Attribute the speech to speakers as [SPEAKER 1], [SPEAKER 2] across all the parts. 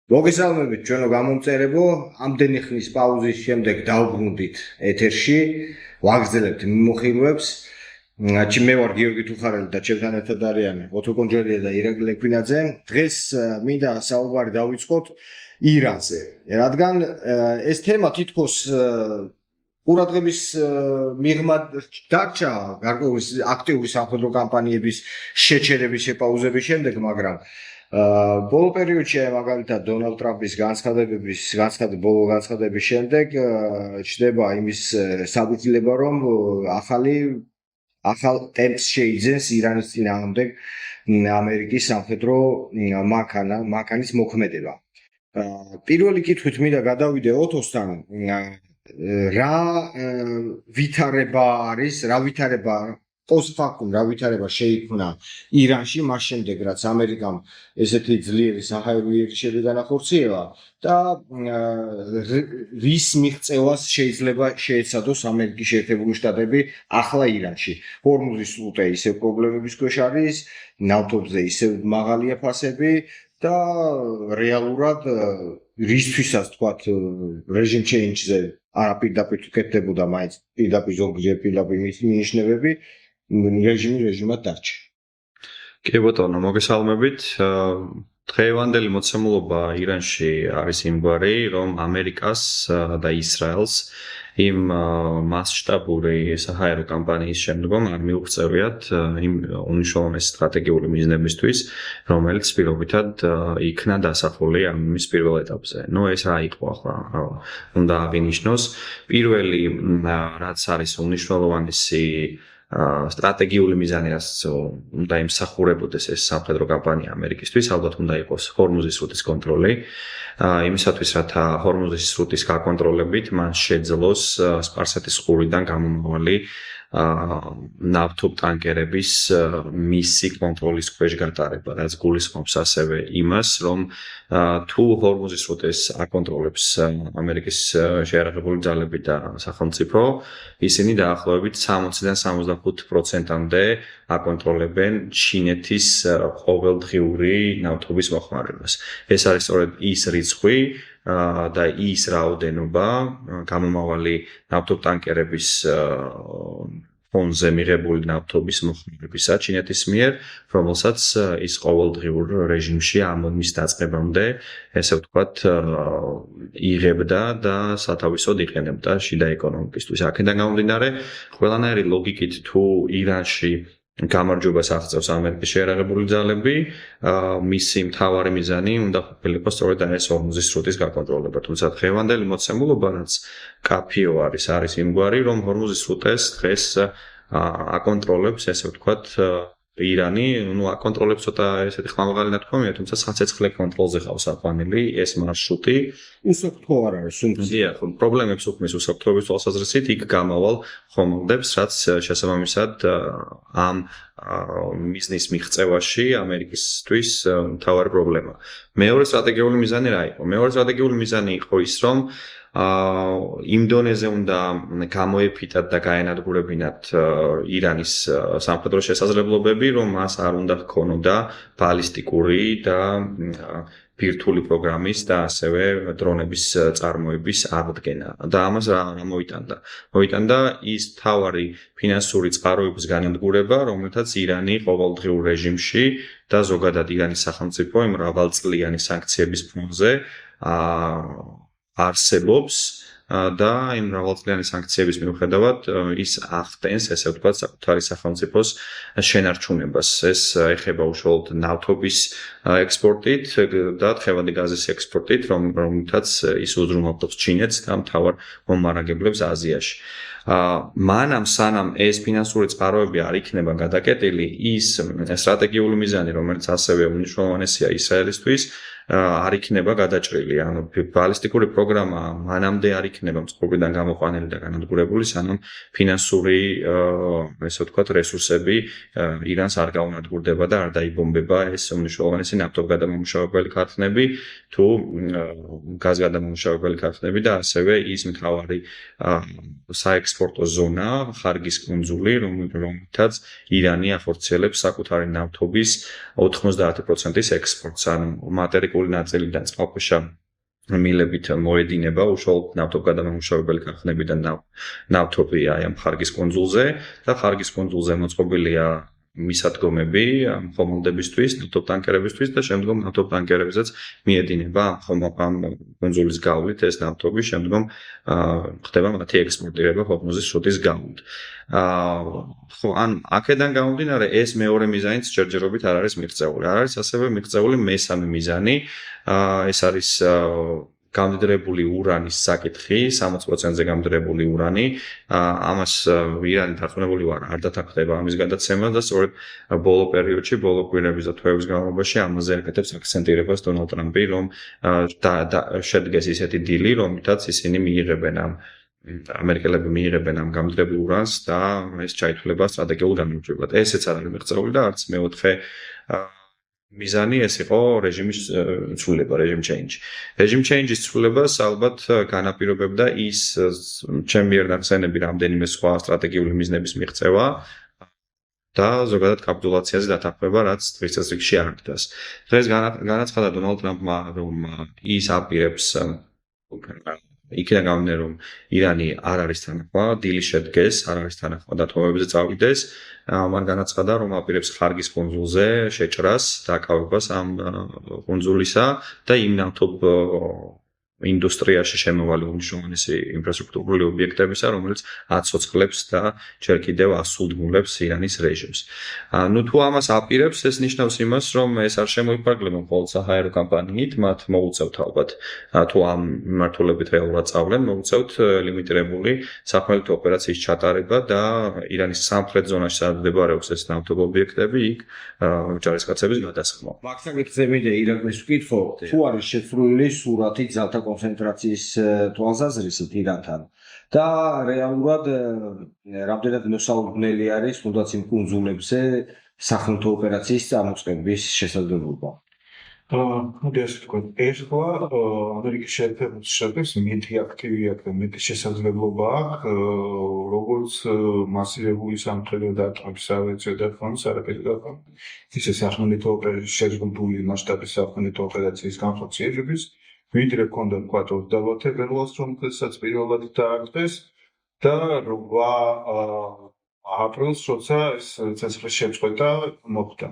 [SPEAKER 1] მოგესალმებით ჩვენო გამომწერებო, ამდენი ხნის პაუზის შემდეგ დავბრუნდით ეთერში, ვაგრძელებთ მიმოხილვებს. მე ვარ გიორგი თუხარელი და ჩემთან ერთად არიან ოთო კონჯერია და ირაკლი ლეკვინაძე. დღეს მინდა საუბარი დავიწყოთ ირანზე, რადგან ეს თემა თითქოს ყურადღების მიღმა დარჩა გარკვეული აქტიური სამხედრო კამპანიების შეჩერების შეპაუზების შემდეგ, მაგრამ ბოლო პერიოდში მაგალითად დონალდ ტრამპის ბოლო განცხადების შემდეგ ჩნდება იმის საბუთილება, რომ ახალ ტემპს შეიძენს ირანის წინააღმდეგ ამერიკის სამხედრო მანქანის მოქმედება. პირველი კითხვით მინდა გადავიდე ოთოსთან, რა ვითარება შეიქმნა ირანში მას შემდეგ, რაც ამერიკამ ესეთი ძლიერი საჰაერო იერიში განახორციელა და რის მიღწევას შეიძლება შეეცადოს ამერიკის შეერთებული შტატები ახლა ირანში. ჰორმუზის სრუტე ისევ პრობლემების ქვეშ არის, ნავთობზე ისევ მაღალია ფასები და რეალურად რისთვისაც თქვათ რეჟიმ ჩეინჯზე არა პირდაპირ კეთდებოდა, მაინც ზოგჯერ პირდაპირ მინიშნებები რეჟიმად დარჩა.
[SPEAKER 2] კი ბატონო, მოგესალმებით. დღევანდელი მოცემულობა ირანში არის იმგვარი, რომ ამერიკას და ისრაელს იმ მასშტაბური საჰაერო კამპანიის შემდგომ არ მიუღწევიათ იმ უნიშნულოვანესი სტრატეგიული მიზნებისთვის, რომელიც პირობითად იქნა დასახული ამის პირველ ეტაპზე. ეს რა იყო ახლა? უნდა აღინიშნოს, პირველი რაც არის უნიშნულოვანესი სტრატეგიული მიზანი, რაც უნდა იმსახურებოდეს ეს სამხედრო კამპანია ამერიკისთვის, ალბათ უნდა იყოს ჰორმუზის სრუტის კონტროლი. იმისათვის, რათა ჰორმუზის სრუტის გაკონტროლებით მან შეძლოს სპარსეთის ყურიდან გამომავალი ნავთობტანკერების მისი კონტროლის ქვეშ გატარება, რაც გულისხმობს ასევე იმას, რომ თუ ჰორმუზის სრუტეს აკონტროლებს ამერიკის შეიარაღებული ძალები და სახელმწიფო, ისინი დაახლოებით 60-დან 75%-მდე აკონტროლებენ ჩინეთის ყოველდღიური ნავთობის მოხმარებას. ეს არის სწორედ ის რიცხვი და ის რაოდენობა გამომავალი ნავთობტანკერების ფონზე მიღებული ნავთობის მოხმარებისა ჩინეთის მიერ, რომელსაც ის ყოველდღიურ რეჟიმში ამის დაწყებამდე, ესე ვთქვათ, იღებდა და სათავისოდ იყენებდა შიდა ეკონომიკისთვის. აქედან გამომდინარე, ყველანაირი ლოგიკით თუ ირანში გამარჯვებას აღწევს ამერიკის შეიარაღებული ძალები, მისი მთავარი მიზანი უნდა ყოფილიყო სწორედ ეს ჰორმუზის სრუტის გაკონტროლება. თუმცა დღევანდელი მოცემულობა, რაც კაფიო არის იმგვარი, რომ ჰორმუზის სრუტეს დღეს აკონტროლებს, ესე ვთქვათ, ირანი, აკონტროლებს ცოტა ესეთი ხმამაღალი ნათქვამია, თუმცა საცეცხლე კონტროლზე ყავს აყვანილი ეს მარშრუტი.
[SPEAKER 1] უსაფრთხო არ არის,
[SPEAKER 2] დიახ, პრობლემებს უქმნის უსაფრთხოების თვალსაზრისით იქ გამავალ ხომალდებს, რაც შესაბამისად ამ მიზნის მიღწევაში ამერიკისთვის მთავარი პრობლემა. მეორე სტრატეგიული მიზანი რა იყო? მეორე სტრატეგიული მიზანი იყო ის, რომ იმ დონეზე უნდა გამოეფიტათ და გაენადგურებინათ ირანის სამხედრო შესაძლებლობები, რომ მას არ უნდა ჰქონოდა ბალისტიკური და ბირთვული პროგრამის და ასევე დრონების წარმოების აღდგენა. და ამას რა მოიტანდა? მოიტანდა ის მთავარი ფინანსური წყაროების განადგურება, რომელთაც ირანი ყოველდღიურ რეჟიმში და ზოგადად ირანის სახელმწიფო იმ მრავალწლიანი სანქციების ფონზე არსებობს და იმ მრავალწლიანი სანქციების მიუხედავად ის ახდენს, ესე ვთქვათ, საკუთარი სახელმწიფოს შენარჩუნებას. ეს ეხება უშუალოდ ნავთობის ექსპორტით და თხევადი გაზის ექსპორტით, რომელთაც ის უზრუნველყოფს ჩინეთს და მთავარ მომარაგებლებს აზიაში. მანამ სანამ ეს ფინანსური წყაროები არ იქნება გადაკეტილი, ის სტრატეგიული მიზანი, რომელიც ასევე უნიშნულოვანესია ისრაელისთვის, არ იქნება გადაჭრილი. ანუ ბალისტიკური პროგრამა მანამდე არ იქნება მწყობრიდან გამოყვანილი და განადგურებული, სანამ ფინანსური, ესე ვთქვათ, რესურსები ირანს არ გაუნადგურდება და არ დაიბომბება ეს უნიშნულოვანესი ნავთობგადამამუშავებელი ქარხნები თუ გაზგადამამუშავებელი ქარხნები და ასევე ის მთავარი საექსპორტო ზონა, ხარგის კუნძული, რომელთაც ირანი ახორციელებს საკუთარი ნავთობის 90%-ის ექსპორტს. ანუ მატერიკულ კრიტიკული ნაწილიდან წყალქვეშა მილებით მოედინება უშუალოდ ნავთობგადამამუშავებელი ქარხნებიდან ნავთობი აი ამ ხარგის კუნძულზე და ხარგის კუნძულზე მოწყობილია მისადგომები ხომალდებისთვის, ნავთობტანკერებისთვის და შემდგომ ნავთობტანკერებზეც მიედინება ამ კუნძულის გავლით ეს ნავთობი, შემდგომ ხდება მათი ექსპორტირება ჰორმუზის სრუტის გავლით. ხო, ან აქედან გამომდინარე ეს მეორე მიზანიც ჯერჯერობით არ არის მიღწეული. არ არის ასევე მიღწეული მესამე მიზანი, ეს არის გამდიდრებული ურანის საკითხი, 60%-ზე გამდიდრებული ურანი, ამას ირანი დარწმუნებული ვარ, არ დათანხმდება ამის გადაცემა და სწორედ ბოლო პერიოდში, ბოლო კვირების და თვეების განმავლობაში ამაზე აკეთებს აქცენტირებას დონალდ ტრამპი, რომ შედგეს ისეთი დილი, რომლითაც ისინი მიიღებენ ამერიკელები მიიღებენ ამ გამდიდრებულ ურანს და ეს ჩაითვლება სტრატეგიულ გამარჯვებლად. ესეც არ არის მიღწეული და არც მეოთხე მიზანი ეს იყო რეჟიმის ცვლილება, režim change. Režim change-ის ცვლილებას ალბათ განაპირობებდა ის ჩემი მიერ ნახსენები რამდენიმე სხვა სტრატეგიული მიზნების მიღწევა და ზოგადად კაპიტულაციაზე დათანხმება, რაც დღის წესრიგში არ დგას. დღეს განაცხადა დონალდ ტრამპმა, რომ ის აპირებს იქიდან გამომდინარე, რომ ირანი არ არის თანახმა, დილი შედგეს, არ არის თანახმა დათმობებზე წავიდეს. მან განაცხადა, რომ აპირებს ხარგის კუნძულზე შეჭრას, დაკავებას ამ კუნძულისა და იმ ნავთობ ინდუსტრიაში შემოვალი უმნიშვნელოვანესი ინფრასტრუქტურული ობიექტებისა, რომელიც აცოცხლებს და ჯერ კიდევ ასულდგმულებს ირანის რეჟიმს. ნუ თუ ამას აპირებს, ეს ნიშნავს იმას, რომ ეს არ შემოიფარგლება მხოლოდ საჰაერო კომპანიით, მათ მოუწევთ ალბათ, თუ ამ მიმართულებით რეალურად წავლენ, მოუწევთ ლიმიტირებული სახმელეთო ოპერაციის ჩატარება და ირანის სამხრეთ ზონაში სადაც მდებარეობს ეს ნავთობ ობიექტები, იქ ჯარისკაცების გადასხმა.
[SPEAKER 1] მაგ საკითხზე მინდა ირაკლის ვკითხო, თუ არის შეცვლილი სურათი ძალთა კონცენტრაციის თვალსაზრისით ირანთან და რეალურად რამდენად მოსალოდნელი არის თუნდაც იმ კუნძულებზე სახმელეთო ოპერაციის წარმოწყვეტის შესაძლებლობა.
[SPEAKER 3] მოდი ასე ვთქვათ, ეხლა ამერიკის შეერთებულ შტატებს მეტი აქტივიათ და მეტი შესაძლებლობა აქვს, როგორც მასირებული სამხედრო დარტყმების სავაჭრო დარტყმების არაფერი დარტყმება. ისე სახმელეთო შეზღუდული მასშტაბის სახმელეთო ოპერაციის განხორციელების ვიდრე ქონდა ვთქვათ 20 თებერვალს, რომელსაც პირველად დაარტყეს და 8 აპრილს, როცა ეს ცეცხლის შეწყვეტა მოხდა.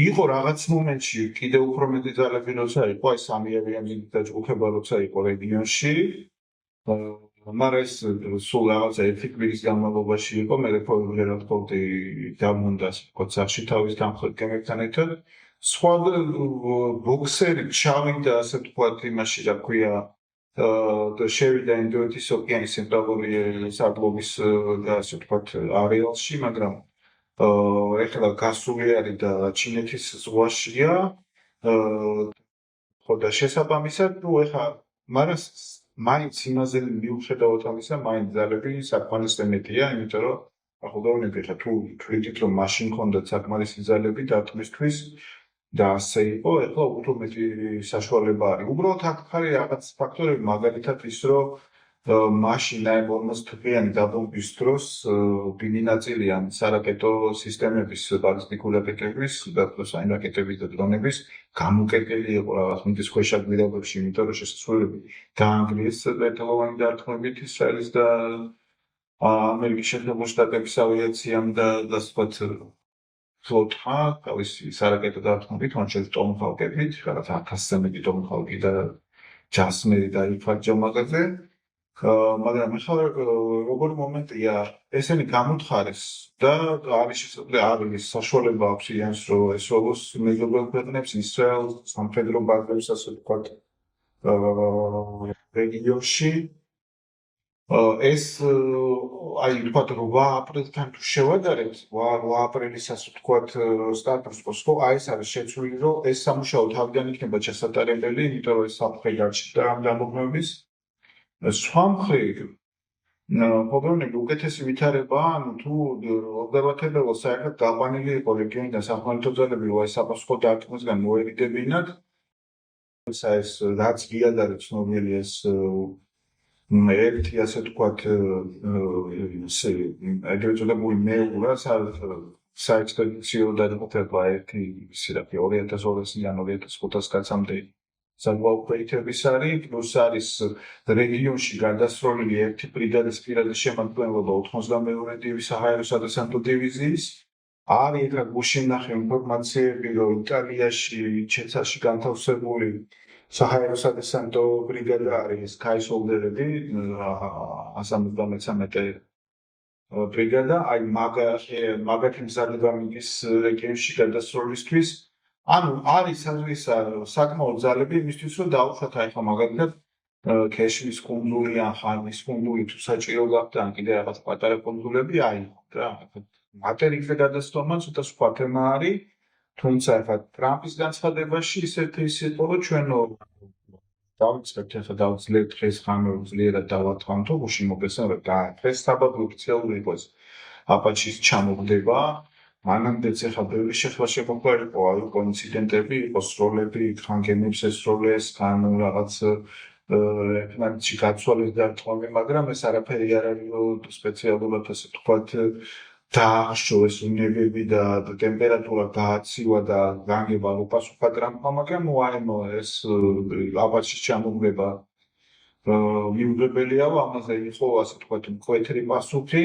[SPEAKER 3] იყო რაღაც მომენტში კიდევ უფრო მეტი ძალები როცა იყო აი სამი ავიამზიდი დაჯგუფება როცა იყო რეგიონში, მაგრამ ეს სულ რაღაცა ერთი კვირის განმავლობაში იყო, მე რეფორმერად ხოდი დამონდა თქო სახში თავის დამხმარებთან ერთად. სხვა ბოქსერი ჩავიდა ასე ვთქვათ იმაში რა ქვია და შევიდა ინდოეთის ოკეანის ცენტრალური სარგლობის და ასე ვთქვათ არეალში, მაგრამ ეხლა გასული არის და ჩინეთის ზღვაშია. ხო და შესაბამისად, ნუ ეხლა მაგრამ მაინც იმაზე მიუხედავად ამისა, მაინც ძალები საკმარისად მეტია, იმიტომ რომ ახალგაზრდები ეხლა თუ თვლით რომ მაშინ ჰქონდათ საკმარისი ძალები დარტყმისთვის და ასე იყო, ეხლა უფრო მეტი საშუალება არის. უბრალოდ აქ არის რაღაც ფაქტორები, მაგალითად ის რომ მაშინ აი 40 თვიანი დაბომბვის დროს დიდი ნაწილი ამ სარაკეტო სისტემების ბალისტიკური რაკეტების და აი რაკეტების და დრონების გამოკეტილი იყო რაღაც მიწის ქვეშ გვირაბებში, იმიტომ რომ შესაძლებელი დაანგრიეს ლეთალოვანი დარტყმებით ისრაელის და ამერიკის შეერთებულ შტატების ავიაციამ და ვთქვათ ფლოტმა თავისი სარაკეტო დარტყმებით, თუნდაც ტომჰავკებით, რაღაც 1000-ზე მეტი ტომჰავკი და ჯასმერი დაიფარჯა მაგაზე. მაგრამ ახლა როგორი მომენტია, ესენი გამოთხარეს და არის არის საშუალება აქვს იანს რომ ეს როგორც მეზობელ ქვეყნებს ისრაელს სამხედრო ბაზებს ასე ვთქვათ რეგიონში ეს აი ვთქვათ 8 აპრილთან თუ შევადარებთ 8 აპრილის ასე ვთქვათ სტატუს quo აი ეს არის შეცვლილი რომ ეს სამუშაო თავიდან იქნება ჩასატარებელი, იმიტომ რომ ეს სამხედრო გარჩევდა ამ დამოუკიდებლობის სხვა მხრივ პრობლემები უკეთესი ვითარება, ანუ თუ 20 თებერვალს საერთოდ გაყვანილი იყო რეგიონიდან სახმელეთო ძალები, რომ აი საპასუხო დარტყმისგან მოერიდებინათ. ეს რაც გიად არის ცნობილი ეს ერთი ასე ვთქვათ ეგრეთ წოდებული მეურა საექსპედიციო გადაწყვეტილება ერთი ისეთი 2002-დან 2005 კაცამდე საზღვაოქვეითების არის, პლუს არის რეგიონში გადასროლილი ერთი ბრიგადის პირადი შემადგენლობა 82 დივიზიის საჰაერო სადესანტო დივიზიის. არის ეხლა გუშინ ნახე ინფორმაციები, რომ იტალიაში, ჩეცაში განთავსებული საჰაერო სადესანტო ბრიგადა არის კაისოლდერები 173 ბრიგადა, აი მაგათი მზადებამის რეგიონში გადასროლისთვის. ანუ არის საკმაოდ ძალები იმისთვის, რომ დაუშვათ აი ხა მაგალითად ქეშმის კუნძული ან ხანის კუნძული თუ საჭირო გახდა, ან კიდე რაღაც პატარა კუნძულები აიღოთ რა. მატერიკზე გადასვლამ ცოტა სხვა თემა არის, თუმცა ახლა ტრამპის განცხადებაში ისეთი იყო, რომ ჩვენო დავიწყებთ ახლა დავძლევთ დღეს ღამე ძლიერად დავათქვამთო გუშინ მოგესალმებით და დღეს საბაბი ოფიციალური იყოს აპაჩის ჩამოგდება. მანამდეც ახლა ბევრი შეხება შემოგვარ იყო, აი კონციდენტები, იყო სროლები, თან გემებს ესროლეს, თან რაღაც ეკნანჩი გაცვალეს დარტყმები, მაგრამ ეს არაფერი არ არის სპეციალურად ასე თქვათ დააშოვეს უნებები და ტემპერატურა გააცივა და განგება უპასუხა ტრამპმა, მაგრამ უაემო ეს აპაჩის ჩამოგდება მიუღებელია, ამაზე იყო ასე თქვათ მკვეთრი პასუხი.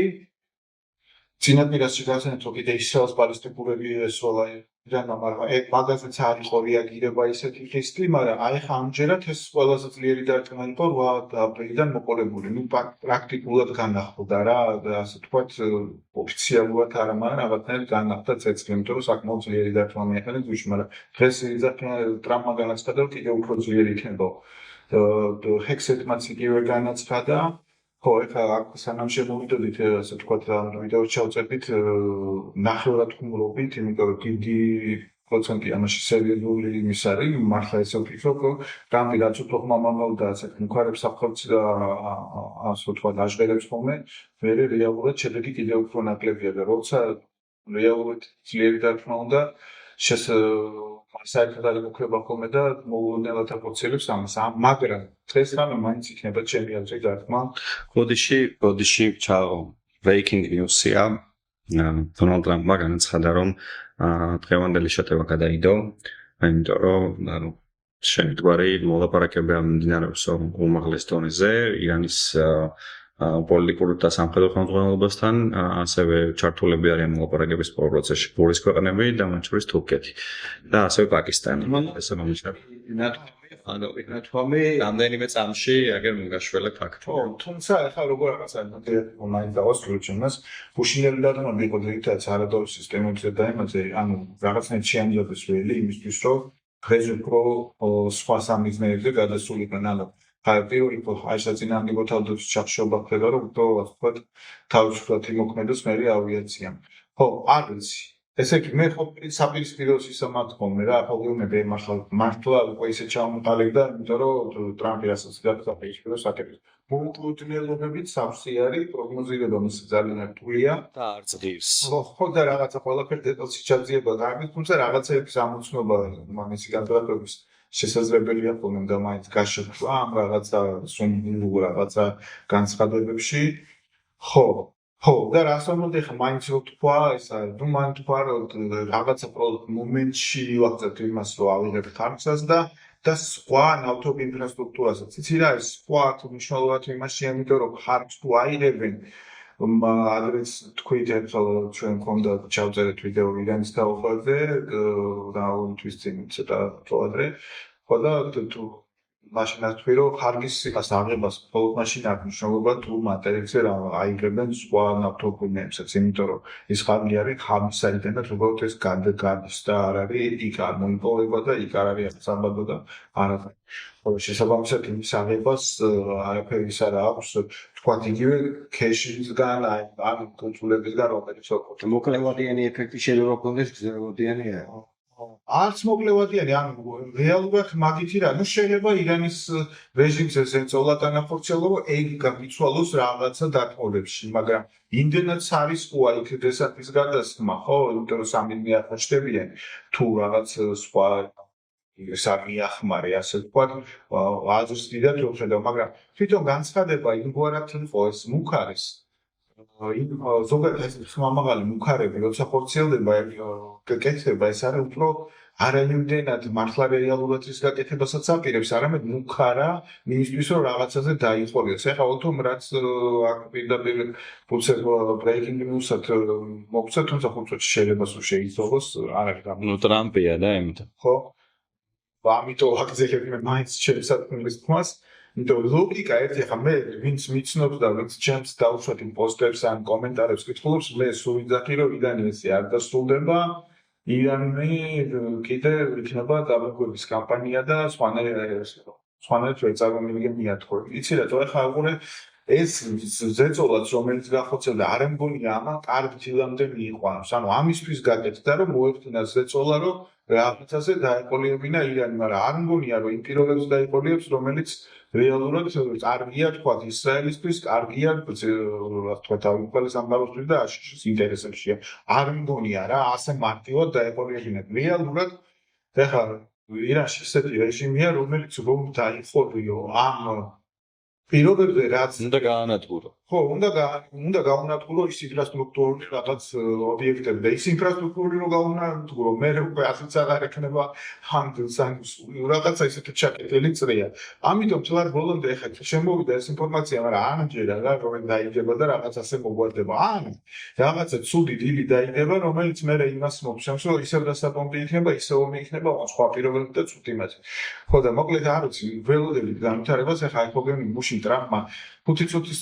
[SPEAKER 3] წინაპირას შეგაცნეთო კიდე ისრაელის ბალისტიკურები ესროლა ირანმა, მაგრამ მაგაზეც არ იყო რეაგირება ისეთი ხისტი, მაგრამ აი ხა ამჯერად ეს ყველაზე ძლიერი დარტყმა იყო 8 აპრილიდან მოყოლებული. ნუ პრაქტიკულად განახლდა რა, ასე თქვათ ოფიციალურად არა, მაგრამ რაღაცნაირად განახლდა წეცხლი, იმიტომ რომ საკმაოდ ძლიერი დარტყმა მიახერხეს გუშინ, მაგრამ დღეს ტრამპმა განაცხადა, რომ კიდევ უფრო ძლიერი იქნება. ჰექსეტმაც იგივე განაცხადა. ხო, ეხლა აქ სანამ შემოვიდოდით, ასე თქვათ, ვიდეოს ჩავწერდით ნახევრად ხუმრობით, იმიტომ რომ დიდი პროცენტი ამაში სერიოზული იმის არის, მართლა ესე ვფიქრობ, რომ ტრამპი რაც უფრო ხმამაღალდა ასე მუხარებს ახორცი და ასე თქვათ აჟღერებს ხოლმე, მერე რეალურად შედეგი კიდევ უფრო ნაკლებია და როცა რეალურად ძლიერი დარტყმა უნდა საერთოდ არ იმოქმედება ხოლმე და მოულოდნელად აფორციელებს ამას, მაგრამ დღეს რამე მაინც იქნება ჩემი აზრით დარტყმა.
[SPEAKER 2] ბოდიში breaking news-ია დონალდ ტრამპმა განაცხადა, რომ დღევანდელი შეტევა გადაიდო, იმიტომ რომ შემდგარი მოლაპარაკებები მიმდინარეობს უმაღლეს დონეზე ირანის პოლიტიკურ და სამხედრო ხელმძღვანელობასთან, ასევე ჩართულები არიან მოლაპარაკების პროცესში ბურის ქვეყნები და მათ შორის თურქეთი და ასევე პაკისტანი. ესე მომიჩნევ.
[SPEAKER 1] ნათქვამი
[SPEAKER 2] რამდენიმე წამში აგერ მოგაშველებ ფაქტი.
[SPEAKER 3] ხო, თუმცა ახლა როგორ რაღაცა მაინც დავასრულოთ ჩემს გუშინელი დარტყმები იყო ძირითადად არადორის სისტემებზე და იმაზე, ანუ რაღაცნაირად შეამზადეს ველი იმისთვის, რომ დღეს უფრო სხვა სამიზნეებზე გადასულიყვნენ ალბათ. პირველი აი საწინააღმდეგო თავდაცვის ჩახშობა ხდება, რომ უბრალოდ თქვა თავისუფლად იმოქმედოს მერე ავიაციამ. ხო, არ ვიცი. ესე იგი მე ხო საპირისპიროს ისამათ ხოლმე რა, ახლა ვიმები მართლა უკვე ისე ჩამოყალიბდა, იმიტომ რომ ტრამპი რასაც გასაპირისპიროს აკეთებს. მოულოდნელობებით სავსე არის, პროგნოზირება მისი ძალიან რთულია
[SPEAKER 2] და არ წდივს.
[SPEAKER 3] ხო და რაღაცა ყველაფერი დეტალში ჩაძიება გამით, თუმცა რაღაცების ამოცნობა მამისი განსაკუთრების შესაძლებელია ხოლმე და მაინც გაშოქვა ამ რაღაცა სუნდულ რაღაცა განცხადებებში. ხო და რასამონდე ხა მაინც რო თქვა ესა ნუ მან თქვა რომ რაღაცა მომენტში ვახცევთ იმას რომ ავიღებთ ხარჯს და სხვა ნავთობ ინფრასტრუქტურასაც იცი რა ის სხვა თუ მნიშვნელოვანი იმაში ამიტომ რომ ხარჯს თუ აიღებენ ადრეს თქვით ახლა ჩვენ მქონდა ჩავწერეთ ვიდეო ირანის თაობაზე რაუნდთვის წინ ცოტა პროადრე ხო და თუ მაშინ თქვი რომ ხარგის სიხას აღებას მხოლოდ მაშინ არ მნიშვნელობა თუ მატერიკზე რა აიღებენ სხვა ნავთობუნებსაც იმიტომ რომ ის ხარგი არის ხამისარიდან და უბრალოდ ეს გადის და არ არის იქ არ მონიტორება და იქ არ არის სამბადო და არაფერი ხო შესაბამისად იმის აღებას არაფერის არ აქვს თქვათ იგივე ქეშისგან ან კონსულებისგან რომელიც ოქროთი
[SPEAKER 1] მოკლევადიანი ეფექტი შეიძლება გქონდეს გრძელვადიანია
[SPEAKER 3] არც მოკლევადიანი, ანუ რეალურად მაგითი რა, ნუ შეიძლება ირანის რეჟიმს ესეწოლა თანახორციელობა ეგ გამიცვალოს რაღაცა დათმობებში, მაგრამ იმდენად არის ყვა იქ დესანტის გადასხმა, ხო, იმიტომ რომ სამი მიახაშდებიან თუ რაღაც სხვა სამიახმარე, ასე ვთქვათ, აზრს დიდად რომ ხედავ, მაგრამ თვითონ განცხადება იმგვარად იყო ეს მუხარის ზოგადად ეს ხმამაღალი მუქარები როცა ხორციელდება გეკეთება ეს არის უფრო არაიმდენად მართლა რეალურად ის გაკეთებასაც აპირებს, არამედ მუქარა იმისთვის რომ რაღაცაზე დაიხოლიოს. ეხლა თუმცა რაც აქ პირდაპირ უცებ ბრეიკინგ ნიუსად მოგცა, თუმცა ხუთში შეიძლება სულ შეიცვალოს, არ არის გამო.
[SPEAKER 2] ნუ ტრამპია და იმიტომ.
[SPEAKER 3] ხო? ამიტომ აქ მე მაინც შემსაქმნის თმას იმიტომ ლოგიკა ერთი ხა მე ვინც მიცნობს და ვინც ჩემს დავუშვათ იმ პოსტებს ან კომენტარებს კითხულობს მე სულ ვიძახი რომ იდანი ესე არ დასრულდება იდანი კიდე იქნება დამოუკიდებლობის კამპანია და სხვანაირად ვერ წარმომიდგენია თქო იცი რა თქო ხა უყურე ეს ზეწოლაც რომელიც გახოცებდა არ მგონია ამან კარგი თილამდე მიიყვანოს ანუ ამისთვის გაკეთდა რომ მოეხდინა ზეწოლა რომ რაღაცაზე დაეყოლიებინა ირანი მაგრამ არ მგონია რომ იმ პირობებს დაეყოლიებს რომელიც რეალურად კარგია თქვა ისრაელისთვის კარგია რა თქვა თავისუფალ სამყაროსთვის და აშშ-ის ინტერესებშია არ მგონია რა ასე მარტივად დაეყოლიებინა რეალურად ეხლა ირანში ესეთი რეჟიმია რომელიც რომ დაიხორიო ამ პირობებზე რაც
[SPEAKER 2] უნდა გაანადგურო.
[SPEAKER 3] ხო, უნდა გაუნადგურო ის ინფრასტრუქტურული რაღაც ობიექტები და ის ინფრასტრუქტურული რომ გაუნადგურო, მე უკვე ასეც აღარ ექნება რაღაცა ისეთი ჩაკეტილი წრია. ამიტომ თლად ბოლომდე ეხლა შემოვიდა ეს ინფორმაცია, მაგრამ ანჯერა რა რომ დაიდება და რაღაც ასე მოგვარდება. ან რაღაცა ცუდი დილი დაიდება, რომელიც მე იმას მოგშავს, რომ ისევ დასაპონდი იქნება, ისევ ომი იქნება, სხვა პირობებით და ცუდი მასე. ხო და მოკლედ არ ვიცი, ველოდები განვითარებას ეხლა იქოგენ მუშინ ტრამპმა 5 წუთის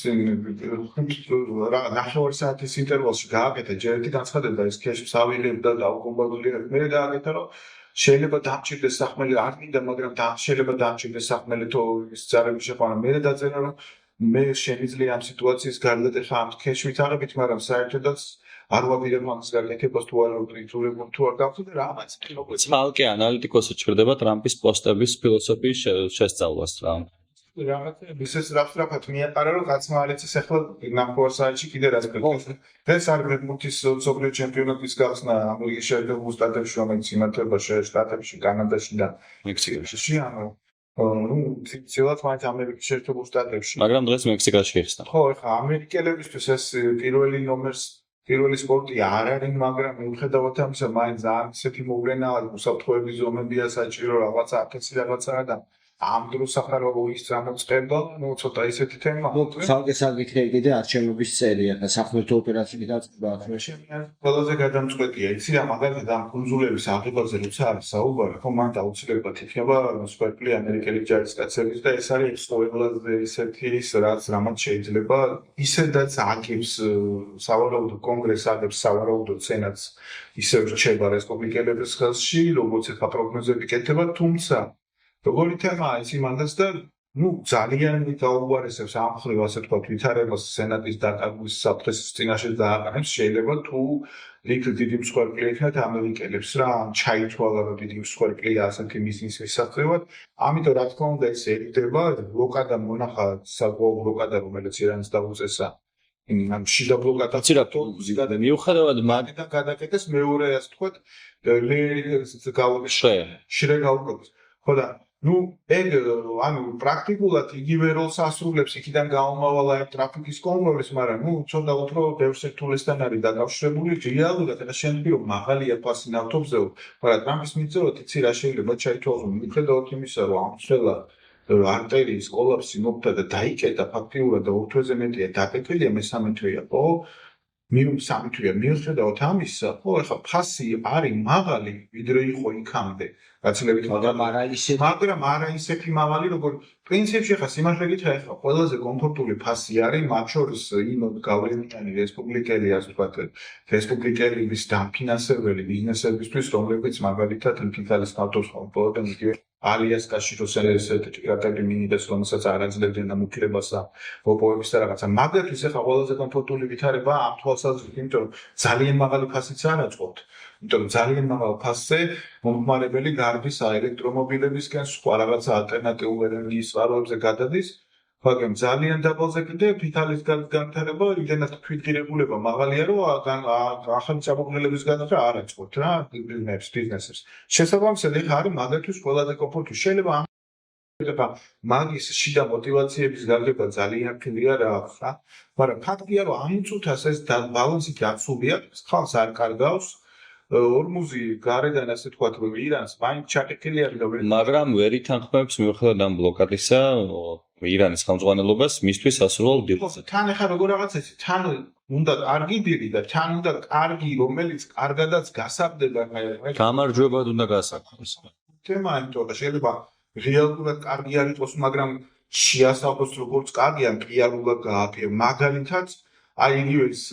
[SPEAKER 3] ნახევარი საათის ინტერვალში გააკეთა ჯერ ერთი განცხადება ის ქეშს ავიღებდა და უკომბადული მე გააკეთა რომ შეიძლება დამჭირდეს სახმელი არ მინდა მაგრამ შეიძლება დამჭირდეს სახმელი თუ ის ძალები შეყვანა მე დაწერა რომ მე შეიძლება ამ სიტუაციის გარდატეხა ამ ქეშს ვითარებით მაგრამ საერთოდაც არ ვაპირებ ამას გაკეთებას თუ არ გავხდე რაღაც
[SPEAKER 2] ცალკე ანალიტიკოსი ჭირდება ტრამპის პოსტების ფილოსოფიის შესწავლას რა
[SPEAKER 3] რაღაცა ეს რაფრაფად მიაყარა რომ კაცმა არ იცის ახლა ნახევარ საათში კიდე რაც გქონდა. ეს არის მეხუთის მსოფლიო ჩემპიონატის გახსნა ამერიკის შეერთებულ შტატებში, რომელიც იმართება შტატებში, კანადაში და
[SPEAKER 2] მექსიკაში.
[SPEAKER 3] ანუ ნუ ცილად მაინც ამერიკის შეერთებულ შტატებში.
[SPEAKER 2] მაგრამ დღეს მექსიკაში იხსნა.
[SPEAKER 3] ხო, ეხლა ამერიკელებისთვის ეს პირველი ნომერს პირველი სპორტი არ არის, მაგრამ მიუხედავად ამისა, მაინც ძალიან ისეთი მოვლენაა, უსაფრთხოების ზომებია საჭირო რაღაცა აკეთეს რაღაცა და ამ დროს ახარავის გამოწყება, ნუ ცოტა ისეთი თემა.
[SPEAKER 1] ცალკე საკითხი კიდე არჩევნების წერია და საფრთხო ოპერაციები დაწყება ახლა.
[SPEAKER 3] ყველაზე გადამწყვეტია, იცი რა, მაგალითად ამ კუნძულების აღებაზე როცა არის საუბარი, ხო მან აუცილებლად იქნება სპეკლი ამერიკელი ჯარისკაცების და ეს არის ყველაზე ისეთი ის რაც რამაც შეიძლება ისედაც აკებს სავარაუდო კონგრესს აკებს სავარაუდო სენატს ისევ რჩება რესპუბლიკელების ხელში, როგორც ეხა პროგნოზები კეთდება, თუმცა როგორი თემაა ის იმანდაც და ნუ ძალიან გაუარესებს ამ ხრივ ასე თქვა ვითარებას სენატის დაკარგვის საფრთხის წინაშე დააყენებს შეიძლება თუ იქ დიდი მსხვერპლი იქნათ ამერიკელებს რა ჩაითვალა რომ დიდი მსხვერპლია ასეთი მისიის შესაძლებლად ამიტომ რა თქმა უნდა ეს ერიდება ბლოკადა მონახა საკუთარ ბლოკადა რომელიც ირანს დაუწესა ამ შიდა ბლოკადა
[SPEAKER 2] და მიუხედავად
[SPEAKER 3] მაგიდან გადაკეთეს მეორე ასე თქვა შრე გაუგროვეს ხო და ნუ ეგ ანუ პრაქტიკულად იგივე როლს ასრულებს იქიდან გაომავალა ამ ტრაფიკის კონტროლის, მაგრამ ნუ ცოტა უფრო ბევრ სექტორესთან არის დაკავშირებული. რეალურად ეს შემდგომ მაღალია ფასი ნავთობზე, მაგრამ ტრამპის მიწელოთ იცი რა შეიძლება ჩაითვალოს. მიუხედავად იმისა, რომ ამ ხელა არტერიის კოლაფსი მოხდა და დაიკეტა ფაქტიურად და ურთვეზე მეტია დაკეტილია მესამე თვეა, ხო? სამი თვეა მიუხედავად ამისა, ხო, ახლა ფასი არის მაღალი, ვიდრე იყო იქამდე. გაცილებით
[SPEAKER 1] მაგრამ
[SPEAKER 3] არა ისეთი მაღალი, როგორ პრინციპში ხა სიმართლე გითხრა, ახლა ყველაზე კომფორტული ფასი არის მათ შორის იმ გავლენიანი რესპუბლიკელი, ასე ვთქვათ, რესპუბლიკელების დამფინანსებელი ბიზნესებისთვის, რომლებიც მაგალითად ფინანსის ნავთობს ხომპოვებენ იგივე ალიასკაში როსელესეთი კრატერი მინიდეს რომელსაც არ აძლევდნენ ამ უკირებასა ოპოვების და რაღაცა მაგალითად ახლა ყველაზე კომფორტული ვითარება ამ თვალსაზრისით იმიტომ რომ ძალიან მაღალი ფასიც არ აწყობთ იმიტომ რომ ძალიან მაღალ ფასზე მომხმარებელი გარბის აელექტრომობილებისგან სხვა რაღაცა ალტერნატიულ ენერგიის წყაროებზე გადადის მაგრამ ძალიან დაბალზე კიდე ფითალის განვითარება იმდენად თვითგირებულება მაღალია რომ ახალი წამოყრილების განვითარება არ აწყობთ რა ბიზნესებს შესაბამისად ახლა არის მაგალითად ყველაზე კომფორტული შეიძლება ეხლა მაგის შიდა მოტივაციების გაგება ძალიან რთული არა აქვს რა, მაგრამ ფაქტია რომ ამ წუთას ეს ბალანსი დაცულია, ხალხს არ კარგავს. ორმუზი გარედან ასე თქვათ რომ ირანს მაინც ჩაკეტილი არის და
[SPEAKER 2] მაგრამ ვერ ითანხმებს მიუხედავად ამ ბლოკადისა ირანის ხელმძღვანელობას მისთვის სასურველ დილზე.
[SPEAKER 3] თან ეხა როგორ რაღაცა ის თან უნდა კარგი დილი და თან უნდა კარგი რომელიც კარგადაც გასაბდება
[SPEAKER 2] გამარჯვებად უნდა გასაგდეს.
[SPEAKER 3] თემა იმიტომ და შეიძლება რეალურად კარგი არ იყოს მაგრამ შეასახოს როგორც კარგი ან რეალურად გააფიე მაგალითად აი იგივე ის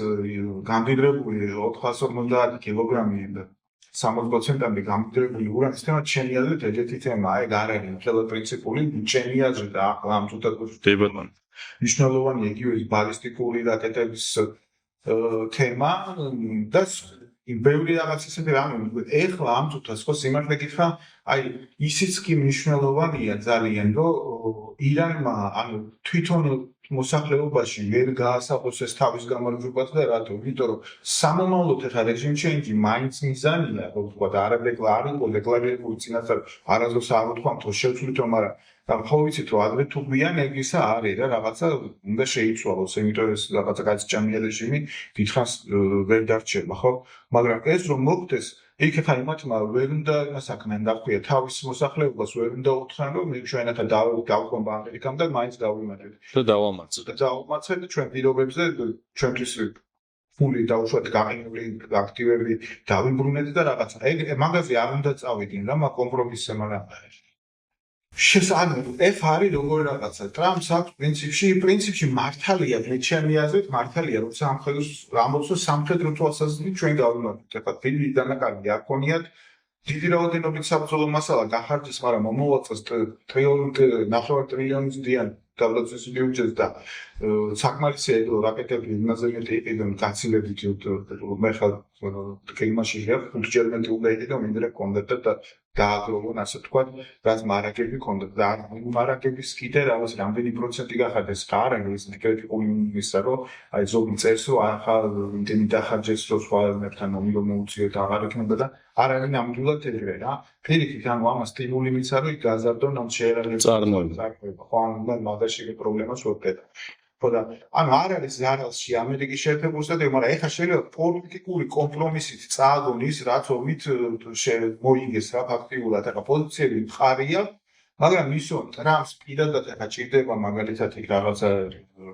[SPEAKER 3] გამდიდრებული 450 კილოგრამი და 60%-ამდე გამდიდრებული ურანის თემა ჩემი აზრით ერთ-ერთი თემაა, ეგ არ არის ხელა პრინციპული, ჩემი აზრით ახლა ამ წუთას მნიშვნელოვანია იგივე ის ბალისტიკური რაკეტების თემა და ბევრი რაღაც ისეთი რამე ეხლა ამ წუთას ხო სიმართლე გითხრა აი ისიც კი მნიშვნელოვანია ძალიან რომ ირანმა ანუ თვითონ მოსახლეობაში ვერ გაასახოს ეს თავის გამარჯვებას და რატო? იმიტომ რომ სამომავლოდ ეხლა რეჟიმ ჩენჯი მაინც მიზანია, რომ თქვა და არ დეკლარირებული წინასწარ არასდროს არ ვთქვამთ რომ შევცვლით რომ არა ხო ვიცით რომ ადრე თუ გვიან ეგისა არის რა რაღაცა უნდა შეიცვალოს, იმიტომ ეს რაღაცა გაწჭამია რეჟიმი დიდხანს ვერ დარჩება, ხო? მაგრამ ეს რომ მოხდეს იქ ხა იმათმა ვერ უნდა იმას საქმენ დახვია თავის მოსახლეობას ვერ უნდა უთხრან რომ ჩვენ ახლა დავყვება ამერიკამ და მაინც დავიმატეთ
[SPEAKER 2] და დავამარცხეთ
[SPEAKER 3] და ჩვენ პირობებზე ჩვენთვის ფული დაუშვათ გაყინული აქტივები დავიბრუნეთ და რაღაცა ეგ მაგაზე არ უნდა წავიდნენ რა მაგ კომპრომისზე მაგრამ შესაძლოა ეს არის როგორი რაღაცა ტრამპს აქვს პრინციპში მართალია ჩემი აზრით მართალია რომ სამხედრო თვალსაზრისით ჩვენ გავიმართოთ ეხლა დიდი დანაკარგი არ ქონიათ დიდი რაოდენობით საბრძოლო მასალა გახარჯეს მაგრამ მომავალ წელს ტრილიონის დიან გადაწყვეტს ბიუჯეტს და საკმარისი რაკეტები იმაზე მეტი იყიდენ გაცილებით მე ხალ კლიმაში ღია 5 ჯერ მეტი უნდა იყიდო მინდა კონდეთ და დააგროვონ ასე თქვა რაც მარაგები კონდეთ და მარაგების კიდე რაღაც რამდენი პროცენტი გახარდეს ხარ ეს კრიტიკული ისა რომ აი ზოგი წერს რომ ახალ იმდენი დახარჯეს რომ სხვა ერთთან მომილო მოუწიოთ აღარ იქნება და არ არის ნამდვილად ეგრე რა ფიქრით ანუ ამას სტიმული მიცა რომ გაზარდონ ამ შეერაგებს წარმოება ხო ან მაგაში პრობლემას ვერკეთა ხო და ანუ არ არის ზარალში ამერიკის შეერთებული შტატები მაგრამ ეხლა შეიძლება პოლიტიკური კომპრომისით წააგონ ის რაც ომით მოიგეს რა ფაქტიურად ეხლა პოზიციები მყარია მაგრამ ისო ტრამპს პირადად ეხლა ჭირდება მაგალითად იქ რაღაცა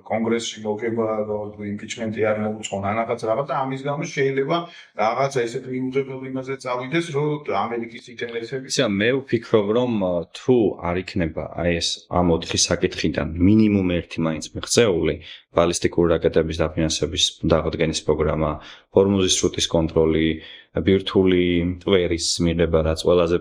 [SPEAKER 3] კონგრესში მოგება რომ იმპიჩმენტი არ მოუწყონ ან რაღაც ამის გამო შეიძლება რაღაცა ესეთ მიუღებელ იმაზე წავიდეს რომ ამერიკის ინტერესები
[SPEAKER 2] ისა მე ვფიქრობ რომ თუ არ იქნება აი ეს ამ 4 საკითხიდან მინიმუმ ერთი მაინც მიღწეული ბალისტიკური რაკეტების დაფინანსების დაღდგენის პროგრამა ჰორმუზის სრუტის კონტროლი ბირთვული ტვერის მიღება რაც ყველაზე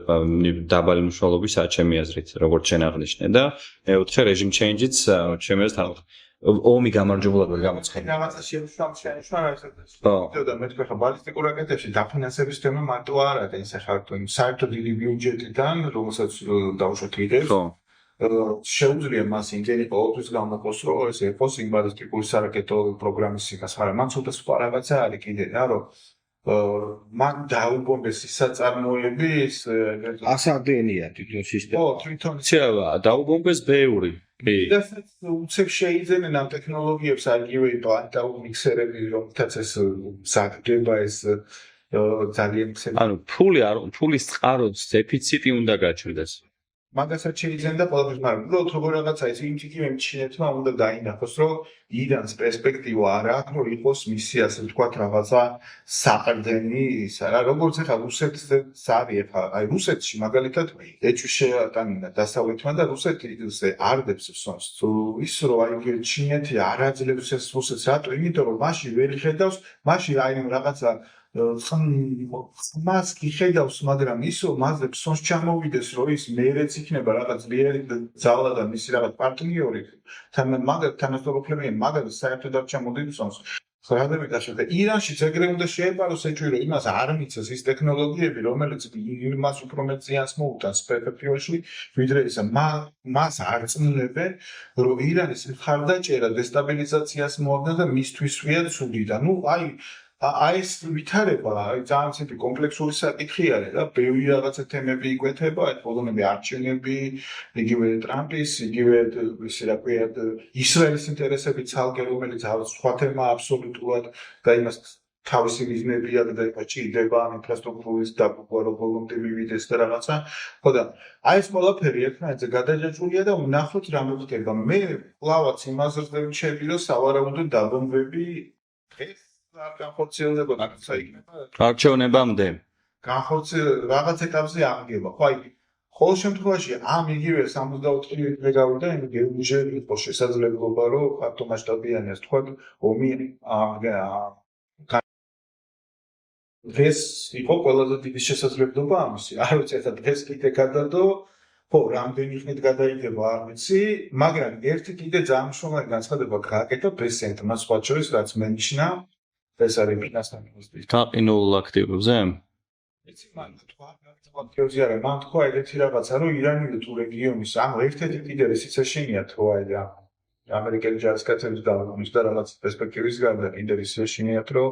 [SPEAKER 2] დაბალი მნიშვნელობისაა ჩემი აზრით როგორც შენ აღნიშნე და მეოთხე რეჟიმ ჩენჯიც ჩემი აზრით ომი გამარჯვებულად ვერ გამოცხადდა.
[SPEAKER 3] რაღაცა შეშვა რა ესეთეს. ხო და მე თქვა ხა ბალისტიკურ რაკეტებში დაფინანსების თემა მარტო არ არის ეს ახლა საერთოდ დიდი ბიუჯეტიდან რომელსაც დაუშვათ იდეებს. ხო. შეუძლია მას იმდენი ყოველთვის გამოყოს რომ ეს ეპოს იმ ბალისტიკური სარაკეტო პროგრამის სიკას ხარ მან ცოტა სხვა რაღაცა არის კიდე რა რომ მან დაუბომბეს ის საწარმოები ის
[SPEAKER 1] ასარდენია თვითონ სისტემა.
[SPEAKER 3] ხო თვითონ
[SPEAKER 2] შევა დაუბომბეს ბევრი
[SPEAKER 3] დასაც უცებ შეიძენენ ამ ტექნოლოგიებს აგივე პლანეტარულ მიქსერები რომელთაც ეს საგდება ეს ძალიან
[SPEAKER 2] ანუ ფულის წყაროს დეფიციტი უნდა გაჩნდეს
[SPEAKER 3] მაგასაც შეიძენ და ყველაფერს მაგრამ უბრალოდ როგორ რაღაცა ის იმჩიკივე ჩინეთმა უნდა დაინახოს რომ ირანს პერსპექტივა არ აქვს რომ იყოს მისი ასე ვთქვათ რაღაცა საყრდენი ისა რა როგორც ახლა რუსეთს არის ახლა აი რუსეთში მაგალითად ეჭვი შეატანინა დასავლეთმა და რუსეთი არდებს ფსონს ის რომ აი ჩინეთი არ აძლევს ეს რუსეთს რატო იმიტომ რომ მაშინ ვერ ხედავს მაშინ აი რაღაცა მას გიხედავს მაგრამ ისო მასზე ფსონს ჩამოვიდეს რომ ის მეერეც იქნება რაღაც ძლიერი ძალა და მისი რაღაც პარტნიორი თანასწორობლებიან მაგალითად საერთოდ არ ჩამოდიდეს ფსონს ხარადები დაშედა ირანშიც ეგრე უნდა შეეპაროს ეჭვი რომ იმას არ მიცეს ის ტექნოლოგიები რომელიც იმას უფრო მეტ ზიანს მოუტანს პერფექტიაში ვიდრე ისა მას არ წნულებენ რომ ირანის მხარდაჭერა დესტაბილიზაციას მოაგდა და მისთვისვია ცუდი და ნუ აი აი ეს ვითარება, აი ძალიან ცივი კომპლექსური საკითხი არის და ბევრი რაღაცა თემები იკვეთება, აი პოლონები არჩევნები, იგივე ტრამპის, იგივე ისე რა ქვია, ისრაელის ინტერესები ცალკე, რომელიც სხვა თემა აბსოლუტურად და იმას თავისი მიზნებია და ჭირდება ინფრასტრუქტურის დაბუგვა, რომ ბოლომდე მივიდეს და რაღაცა. ხო და აი ეს ყველაფერი ერთმანეთზე გადაჯაჭვულია და ვნახოთ რა მოხდება. მე კლავაც იმაზე ვჩები, რომ სავარაუდოდ დაბომბები ეს არ განხორციელდება, რაღაცა იქნება.
[SPEAKER 4] არჩევნებამდე.
[SPEAKER 3] რაღაც ეტაპზე აღგება. ხო აი ყოველ შემთხვევაში ამ იგივე 64 დღე გავიდა, იმ გეუჟე იყო შესაძლებლობა, რომ ფაქტომასშტაბიანი ასე თქვა, ომი დღეს იყო ყველაზე დიდი შესაძლებლობა ამისი. არ ვიცი, ახლა დღეს კიდე გადადო, ხო, რამდენი ხნით გადაიდება არ ვიცი, მაგრამ ერთი კიდე ძალიან მნიშვნელოვანი განცხადება გააკეთა პრეზიდენტმა სხვა შორის, რაც მენიშნა, ეს არის ფინანსთა მინისტრის
[SPEAKER 4] გაყინულ აქტივებზე?
[SPEAKER 3] იცი მან თქვა, აქტივებზე არა, მან თქვა ეგეთი რაღაცა, რომ ირანი თუ რეგიონის, ანუ ერთ-ერთი კიდე ისიც ეშინია თუ აი ამერიკელი ჯარისკაცების დაბრუნების და რაღაც პერსპექტივის გარდა კიდე ის ეშინიათ, რომ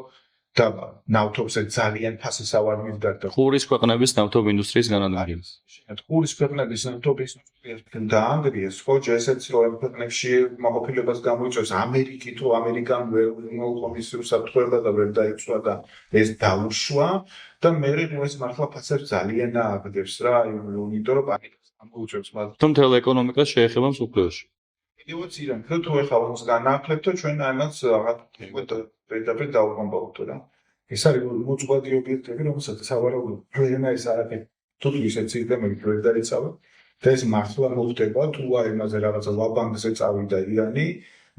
[SPEAKER 3] და ნავთობზე ძალიან ფასისავარ მისდარდა.
[SPEAKER 4] ყურის ქვეყნების ნავთობ ინდუსტრიის განადგურებას.
[SPEAKER 3] ყურის ქვეყნების ნავთობის ინდუსტრიასთან დაანგრიეს, ხო, ესეც რომ ამ ქვეყნებში მოხილებას გამოიწვევს ამერიკი თუ ამერიკამ კომისიურ საფრთხეებად და ვერ დაიცვა და ეს დაუშვა და მე ეს მართლა ფასებს ძალიან ააგდებს რა, იმიტომ რომ პანიკას გამოუწევს მათ.
[SPEAKER 4] თუ მთელ ეკონომიკას შეეხება მსოფლიოში.
[SPEAKER 3] კიდევაც ირანი, თუ ეხლა ომს განაახლებთ, ჩვენ ამას რაღაც პირდაპირ დავუკომპაუტო რა. ეს არის მოწყვეტი ობიექტები, რომელსაც სავარაუდოდ პრეზიდენტის არაფერი თუ ისეთ სისტემები ვერ დაიცავა და ეს მართლა მოხდება, თუ აი იმაზე რაღაცა ლაბანგზე წავიდა ირანი.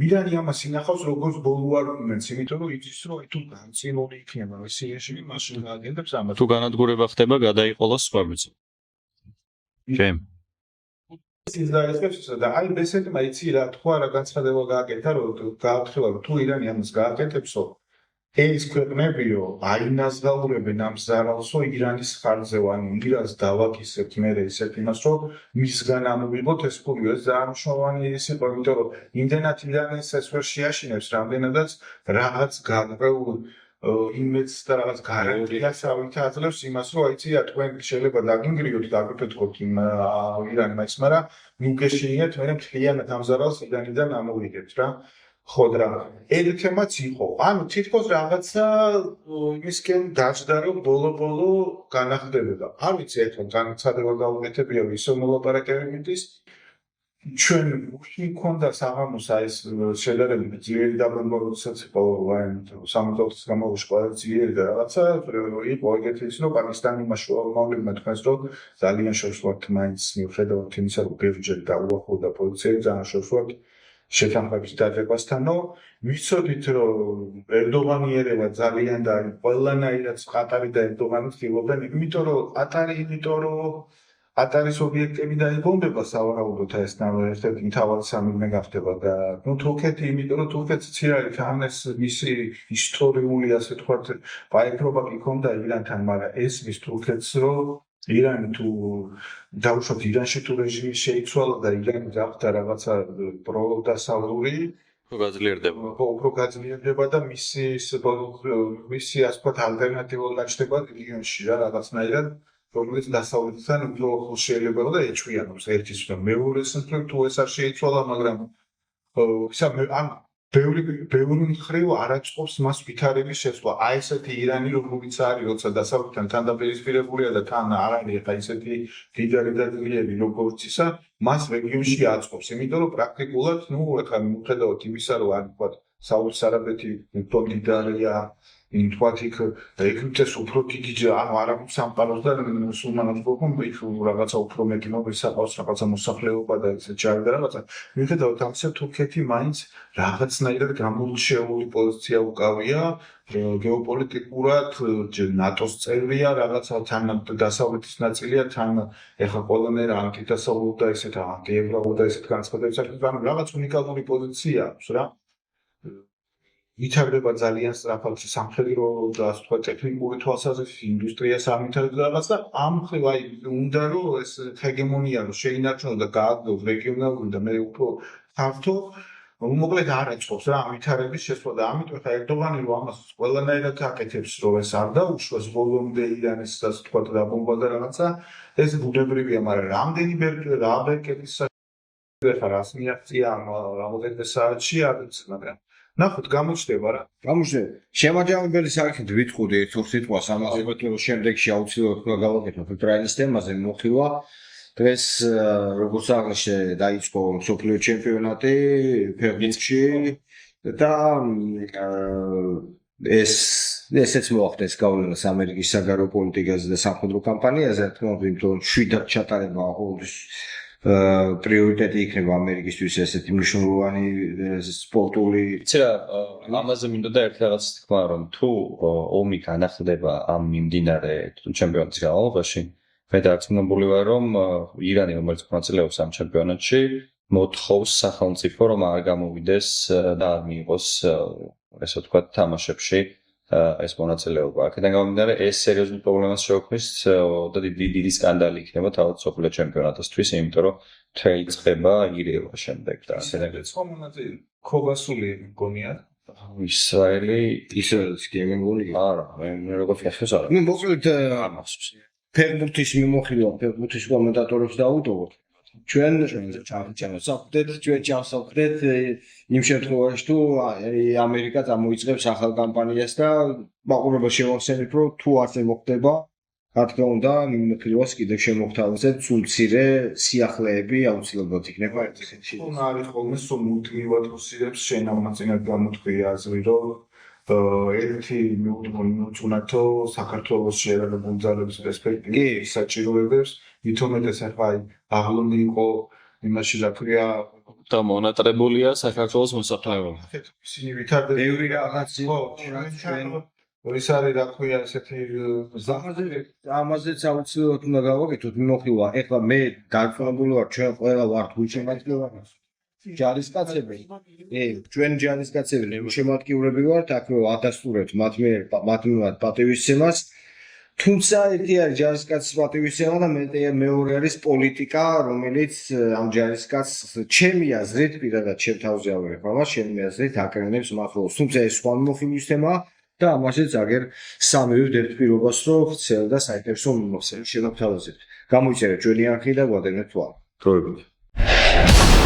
[SPEAKER 3] ირანი ამას ინახავს როგორც ბოლო არგუმენტს, იმიტომ რომ იცის რომ თუ განცილული იქნება სირიაში, მაშინ გააგენდებს ამას.
[SPEAKER 4] თუ განადგურება ხდება, გადაიყოლოს სხვებიც. ჩემ
[SPEAKER 3] ის დაიწყებს და აი პრეზიდენტმა იცი რა თქვა რა განცხადება გააკეთა რომ გააფრთხილა რომ თუ ირანი ამას გააკეთებსო ეს ქვეყნებიო აინაზღაურებენ ამ ზარალსო ირანის ხარჯზე ანუ ირანს დავაკისებთ მე ისეთ იმას რომ მისგან ამოვიღოთ ეს ფული ეს ძალიან მნიშვნელოვანი ის იყო იმიტომ რომ იმდენად ირანის ეს ვერ შეაშინებს რამდენადაც რაღაც განყრეულ იმედს და რაღაც გარანტიას ავითარებს იმას რომ აიცია თქვენ შეიძლება დაგინგრიოთ და აგიფეთქოთ იმ ირანს მაგრამ ნუგეშინიათ მე მთლიანად ამზარალს ირანიდან ამოვიგებთ რა ხო და ეს თემაც იყო ანუ თითქოს რაღაცა იმისკენ დაჭდა რომ ბოლო განახდებოდა არ ვიცი ეხლა განცხადება გაუკეთებია ისო მოლაპარაკებების ჩვენ უშინ მქონდა საღამოს აი ეს შედარებით ძლიერი დაბრუნება როდესაც იყო აი 60-ის გამოვში ყველა ძლიერი და რაღაცა იყო ეგეთი ის რომ პაკისტანი მასშტაბურმა თქვენს რომ ძალიან შორსვათ მაინც მიუხედავად იმისა რომ ბევრჯერ დაუახლოვდა პოლიციები ძალიან შორსვათ შეთანხმების დადებასთანო ვიცოდით რომ ერდოღანიერება ძალიან და ყველანაირად ყატარი და ერდოღანი ცდილობენ იმიტომ რომ ატარის ობიექტები დაიბომბება სავარაუდოდ ეს ერთ-ერთი მთავარი სამიზნე გახდება და ნუ თურქეთი იმიტომ რომ თურქეთს ცირაით ამეს მისი ისტორიული ასე თქვათ პაექრობა კი ქონდა ირანთან მაგრამ ეს მის თურქეთს რომ ირანი თუ დაუშვათ ირანში თუ რეჟიმი შეიცვალა და ირანი გახდა რაღაცა პროდასავლური უფრო გაძლიერდება და მისი ასე ვთქვათ ალტერნატიული გაჩნდება რეგიონში რა რაღაცნაირად რომელიც დასავლეთთან უფრო შეიძლება და ეჩვიანობს ერთის და მეორეს მხრივ თუ ეს არ შეიცვალა მაგრამ ისა ამ ბევრი მხრივ არაწყობს მას ვითარების შესვლა აი ესეთი ირანი რომელიც არის როცა დასავლეთთან თანდაპირისპირებულია და თან არ არის ხა ისეთი დიდარი და ძლიერი როგორც ისა მას რეგიონში აწყობს იმიტომ რომ პრაქტიკულად ნუ ხა მიუხედავად იმისა რომ არ ვთქვათ საუდის არაბეთი უფრო დიდარია ინტუიტ ეგრეთს უფრო დიდი ანუ არაბულ სამყაროს და მუსულმანებს გქონდა იქ რაღაცა უფრო მეტი საყავს რაღაცა მოსახლეობა და ესე ჯარი და რაღაცა მიუხედავად ამისა თურქეთი მაინც რაღაცნაირად გამორჩეული პოზიცია უკავია გეოპოლიტიკურად ნატოს წევრია რაღაცა თან დასავლეთის ნაწილია თან ეხლა ყველანაირ ანტიდასავლურ და ესეთ ანტიევროპულ და ესეთ განცხადებებს ანუ რაღაც უნიკალური პოზიცია აქვს რა ვითარდება ძალიან სწრაფად სამხედრო და ასე ვთქვათ ტექნიკური თვალსაზრისით ინდუსტრია სამართლებრივ რაღაც და ამ მხრივ აი უნდა რომ ეს ჰეგემონია რომ შეინარჩუნოს და გააგრძელოს რეგიონალური და მე უფრო ფართო მოკლედ არ აწყობს რა ამ ვითარების შესვლა და ამიტომ ხა ერდოღანი რომ ამას ყველანაირად აკეთებს რომ ეს არ დაუშვას ბოლომდე ირანის ასე თქვა დაბომბა და რაღაცა ეს ბუნებრივია მაგრამ რამდენი რა ბერკეტის ხა რას მიაღწია ამ რამოდენიმე საათში არის მაგრამ ნახოთ გამოჩნდება რა
[SPEAKER 1] გამოჩნდება შემაჯამებელი საერთოდ ვიტყოდი ერთ-ორ სიტყვას ამაზე რომ შემდეგში აუცილებლად უნდა გავაკეთოთ უკრაინის თემაზე მოხილვა დღეს როგორც აღნიშნე დაიწყო მსოფლიო ჩემპიონატი ფეხბურთში და ესეც მოახდენს გავლენას ამერიკის საგარეო პოლიტიკაზე და სამხედრო კამპანიაზე რა თქმა უნდა იმიტომ შვიდად ჩატარება ყოველთვის პრიორიტეტი იქნება ამერიკისთვის ესეთი მნიშვნელოვანი სპორტული
[SPEAKER 4] იცი რა ამაზე მინდოდა ერთ რაღაც თქვა რომ თუ ომი განახლდება ამ მიმდინარე ჩემპიონატის განმავლობაში მე დარწმუნებული ვარ რომ ირანი რომელიც მონაწილეობს ამ ჩემპიონატში მოთხოვს სახელმწიფო რომ არ გამოვიდეს და არ მიიღოს ესე ვთქვათ თამაშებში ეს მონაწილეობა. აქედან გამომდინარე ეს სერიოზული პრობლემას შეუქმნის და დიდი სკანდალი იქნება თავად სოფლიო ჩემპიონატისთვის, იმიტომ რომ მთელი წება ირევა შემდეგ და
[SPEAKER 3] სხვა მონაწილე ქობასული მგონია
[SPEAKER 2] ისრაელის გემებული
[SPEAKER 4] არა მე როგორ ფეხებს არა
[SPEAKER 1] ნუ მოკლედ ფეხბურთის მიმოხილვა ფეხბურთის კომენტატორებს დაუტოვოთ ჩვენ ჩავსავდეთ იმ შემთხვევაში თუ ამერიკა წამოიწყებს ახალ კამპანიას და მაყურებელს შევახსენებ რომ თუ ასე მოხდება რა თქმა უნდა მიმოხილვას კიდევ შემოგთავაზეთ სულ მცირე სიახლეები აუცილებლად იქნება
[SPEAKER 3] ერთი არის ხოლმე სულ მულტიმივატოსირებს შენ ამაცინად გამოთქვია აზრი რომ ერთი მიუძღვნათო საქართველოს შეერაგებულ ძალების პერსპექტივას საჭიროებებს ითომეტეს ახლა აღლონი იყო იმაში რა ქვია
[SPEAKER 4] და მონატრებულია საქართველოს მოსახლეობა.
[SPEAKER 3] ისინი ვითარდება
[SPEAKER 1] ბევრი რაღაც იყო
[SPEAKER 3] ჩვენ ის არის რა ქვია ესეთი
[SPEAKER 1] ამაზეც აუცილებლად უნდა გავაკეთოთ მიმოხილვა ეხლა მე დარწმუნებული ვარ ჩვენ ყველა ვართ გულშემატკივრები ჯარისკაცები ჩვენ ჯარისკაცები შემატკივრები ვართ აქ რომ ადასტურებთ მათ მიმართ პატივისცემას თუმცა ერთი არის ჯარისკაცის პატივისცემა და მეორე არის პოლიტიკა რომელიც ამ ჯარისკაცს ჩემი აზრით პირადად ჩემ თავზე ავიღებ ამას ჩემი აზრით აკრენებს მათ როლს თუმცა ეს სხვა მიმოხილვის თემაა და ამაშიც აგერ სამივე ვდებთ პირობას რომ ხცელ და საინტერესო მიმოხილვას შევთავაზებთ გამოიწერეთ ჩვენი არხი და გვადევნებთ თვალ
[SPEAKER 2] დროებით